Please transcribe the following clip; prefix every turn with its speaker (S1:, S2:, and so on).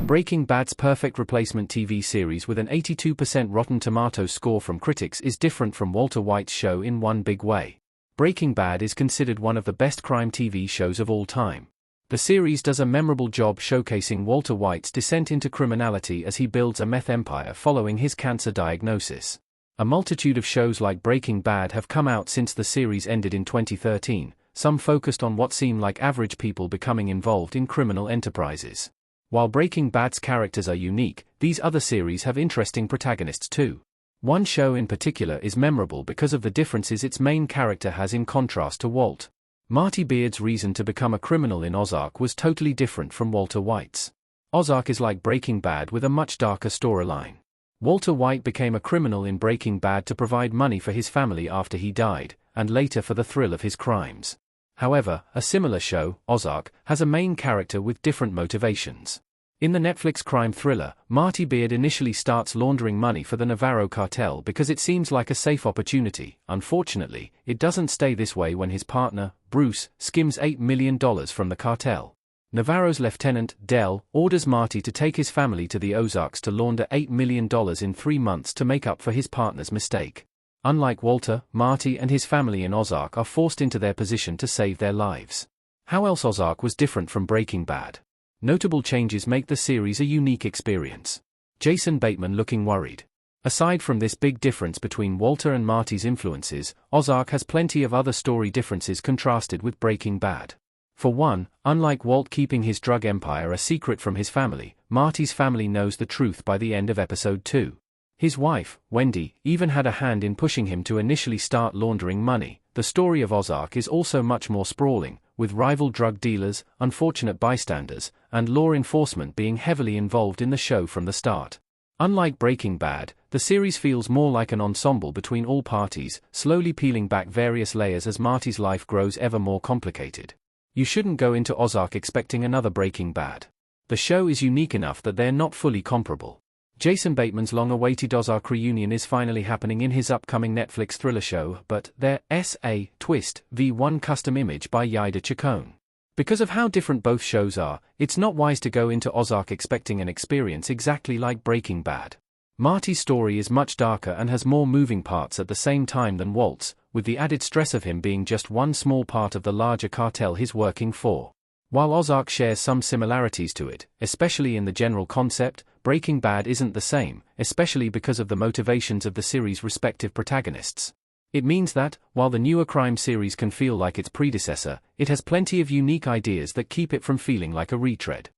S1: Breaking Bad's perfect replacement TV series with an 82% Rotten Tomatoes score from critics is different from Walter White's show in one big way. Breaking Bad is considered one of the best crime TV shows of all time. The series does a memorable job showcasing Walter White's descent into criminality as he builds a meth empire following his cancer diagnosis. A multitude of shows like Breaking Bad have come out since the series ended in 2013, some focused on what seem like average people becoming involved in criminal enterprises. While Breaking Bad's characters are unique, these other series have interesting protagonists too. One show in particular is memorable because of the differences its main character has in contrast to Walt. Marty Beard's reason to become a criminal in Ozark was totally different from Walter White's. Ozark is like Breaking Bad with a much darker storyline. Walter White became a criminal in Breaking Bad to provide money for his family after he died, and later for the thrill of his crimes. However, a similar show, Ozark, has a main character with different motivations. In the Netflix crime thriller, Marty Beard initially starts laundering money for the Navarro cartel because it seems like a safe opportunity. Unfortunately, it doesn't stay this way when his partner, Bruce, skims $8 million from the cartel. Navarro's lieutenant, Del, orders Marty to take his family to the Ozarks to launder $8 million in 3 months to make up for his partner's mistake. Unlike Walter, Marty and his family in Ozark are forced into their position to save their lives. How else Ozark was different from Breaking Bad? Notable changes make the series a unique experience. Jason Bateman looking worried. Aside from this big difference between Walter and Marty's influences, Ozark has plenty of other story differences contrasted with Breaking Bad. For one, unlike Walt keeping his drug empire a secret from his family, Marty's family knows the truth by the end of episode 2. His wife, Wendy, even had a hand in pushing him to initially start laundering money. The story of Ozark is also much more sprawling, with rival drug dealers, unfortunate bystanders, and law enforcement being heavily involved in the show from the start. Unlike Breaking Bad, the series feels more like an ensemble between all parties, slowly peeling back various layers as Marty's life grows ever more complicated. You shouldn't go into Ozark expecting another Breaking Bad. The show is unique enough that they're not fully comparable. Jason Bateman's long-awaited Ozark reunion is finally happening in his upcoming Netflix thriller show, but their S.A. Twist v1 custom image by Yida Chacon. Because of how different both shows are, it's not wise to go into Ozark expecting an experience exactly like Breaking Bad. Marty's story is much darker and has more moving parts at the same time than Walt's, with the added stress of him being just one small part of the larger cartel he's working for. While Ozark shares some similarities to it, especially in the general concept, Breaking Bad isn't the same, especially because of the motivations of the series' respective protagonists. It means that, while the newer crime series can feel like its predecessor, it has plenty of unique ideas that keep it from feeling like a retread.